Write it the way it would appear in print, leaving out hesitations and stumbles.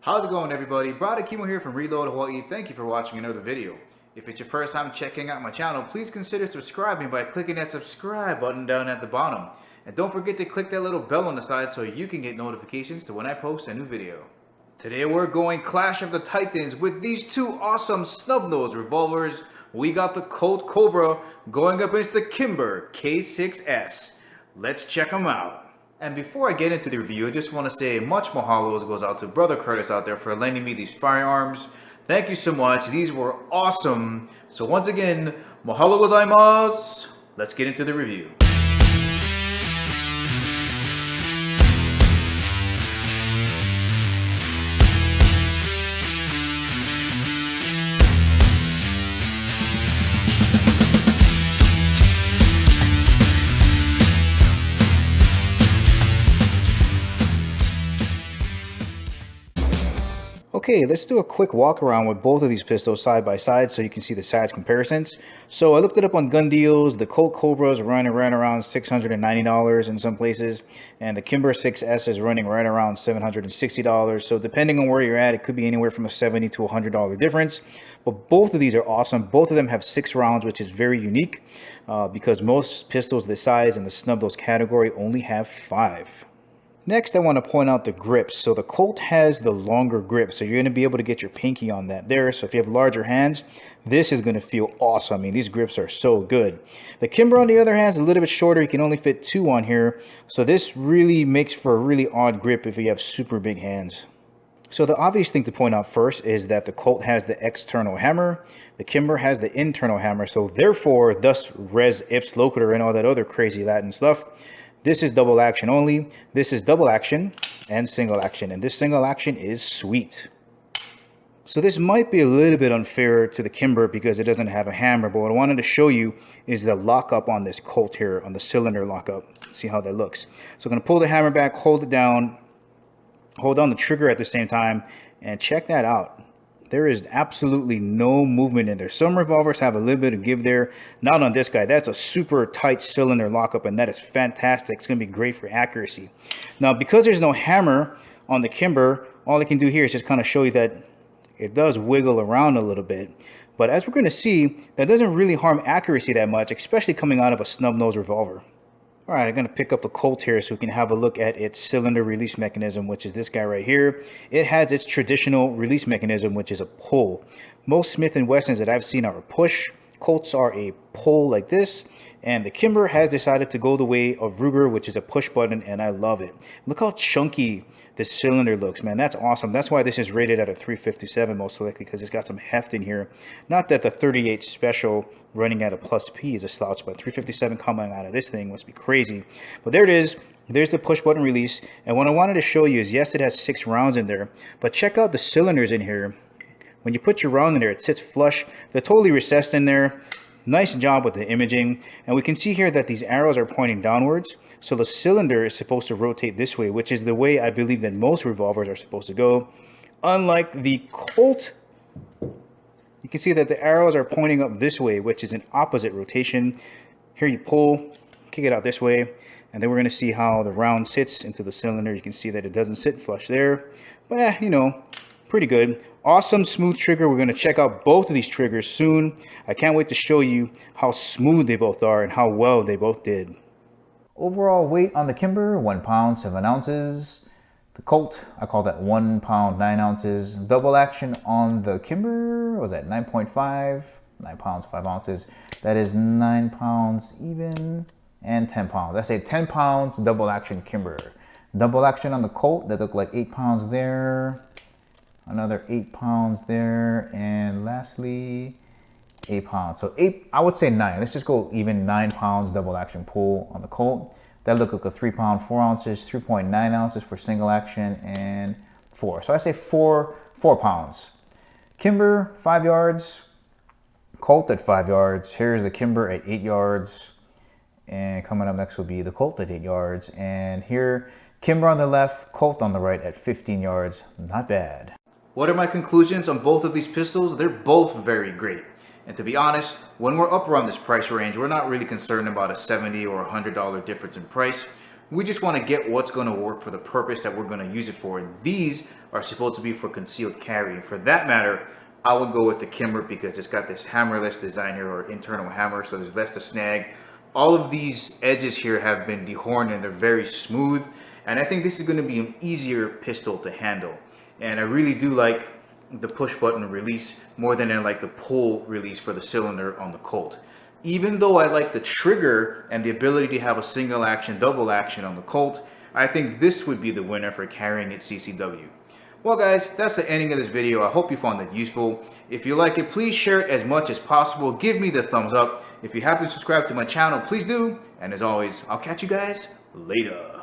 How's it going, everybody? Brother Kimo here from Reload Hawaii. Thank you for watching another video. If it's your first time checking out my channel, please consider subscribing by clicking that subscribe button down at the bottom. And don't forget to click that little bell on the side so you can get notifications to when I post a new video. Today we're going Clash of the Titans with these two awesome snub-nosed revolvers. We got the Colt Cobra going up against the Kimber K6S. Let's check them out. And before I get into the review, I just want to say much mahalo goes out to Brother Curtis out there for lending me these firearms. Thank you so much. These were awesome. So once again, mahalo gozaimasu. Let's get into the review. Okay, let's do a quick walk around with both of these pistols side by side so you can see the size comparisons. So I looked it up on gun deals. The Colt Cobra is running right around $690 in some places, and the Kimber K6S is running right around $760. So depending on where you're at, it could be anywhere from a $70 to $100 difference. But both of these are awesome. Both of them have 6 rounds, which is very unique because most pistols this size in the snub-nosed category only have 5. Next, I want to point out the grips. So the Colt has the longer grip, so you're going to be able to get your pinky on that there. So if you have larger hands, this is going to feel awesome. I mean, these grips are so good. The Kimber, on the other hand, is a little bit shorter. You can only fit 2 on here. So this really makes for a really odd grip if you have super big hands. So the obvious thing to point out first is that the Colt has the external hammer. The Kimber has the internal hammer. So therefore, thus res ipsa loquitur and all that other crazy Latin stuff. This is double action only. This is double action and single action. And this single action is sweet. So this might be a little bit unfair to the Kimber because it doesn't have a hammer. But what I wanted to show you is the lockup on this Colt here, on the cylinder lockup. See how that looks. So I'm going to pull the hammer back, hold it down, hold down the trigger at the same time, and check that out. There is absolutely no movement in there. Some revolvers have a little bit of give there. Not on this guy. That's a super tight cylinder lockup, and that is fantastic. It's going to be great for accuracy. Now, because there's no hammer on the Kimber, all I can do here is just kind of show you that it does wiggle around a little bit. But as we're going to see, that doesn't really harm accuracy that much, especially coming out of a snub-nosed revolver. All right, I'm going to pick up the Colt here so we can have a look at its cylinder release mechanism, which is this guy right here. It has its traditional release mechanism, which is a pull. Most Smith & Wessons that I've seen are a push. Colts are a pull like this. And the Kimber has decided to go the way of Ruger, which is a push button, and I love it. Look how chunky this cylinder looks, man. That's awesome. That's why this is rated at a 357 most likely, because it's got some heft in here. Not that the 38 Special running at a plus P is a slouch, but 357 coming out of this thing must be crazy. But there it is. There's the push button release. And what I wanted to show you is, yes, it has 6 rounds in there, but check out the cylinders in here. When you put your round in there, it sits flush. They're totally recessed in there. Nice job with the imaging. And we can see here that these arrows are pointing downwards. So the cylinder is supposed to rotate this way, which is the way I believe that most revolvers are supposed to go. Unlike the Colt, you can see that the arrows are pointing up this way, which is an opposite rotation. Here you pull, kick it out this way, and then we're going to see how the round sits into the cylinder. You can see that it doesn't sit flush there, but you know, pretty good. Awesome smooth trigger. We're going to check out both of these triggers soon. I can't wait to show you how smooth they both are and how well they both did. Overall weight on the Kimber, 1 pound 7 ounces. The Colt, I call that 1 pound 9 ounces. Double action on the Kimber, what was that, 9.5, 9 pounds 5 ounces. That is 9 pounds even, and 10 pounds. I say 10 pounds double action Kimber. Double action on the Colt, that looked like 8 pounds there. Another 8 pounds there, and lastly 8 pounds. So 8, I would say 9. Let's just go even 9 pounds double action pull on the Colt. That looked like a 3 pound 4 ounces, 3.9 ounces for single action, and 4. So I say 4 pounds. Kimber 5 yards, Colt at 5 yards. Here's the Kimber at 8 yards, and coming up next will be the Colt at 8 yards. And here, Kimber on the left, Colt on the right at 15 yards. Not bad. What are my conclusions on both of these pistols? They're both very great. And to be honest, when we're up around this price range, we're not really concerned about a $70 or $100 difference in price. We just want to get what's going to work for the purpose that we're going to use it for. And these are supposed to be for concealed carry. And for that matter, I would go with the Kimber because it's got this hammerless design here, or internal hammer, so there's less to snag. All of these edges here have been dehorned and they're very smooth. And I think this is going to be an easier pistol to handle. And I really do like the push button release more than I like the pull release for the cylinder on the Colt. Even though I like the trigger and the ability to have a single action, double action on the Colt, I think this would be the winner for carrying at CCW. Well guys, that's the ending of this video. I hope you found it useful. If you like it, please share it as much as possible. Give me the thumbs up. If you haven't subscribed to my channel, please do. And as always, I'll catch you guys later.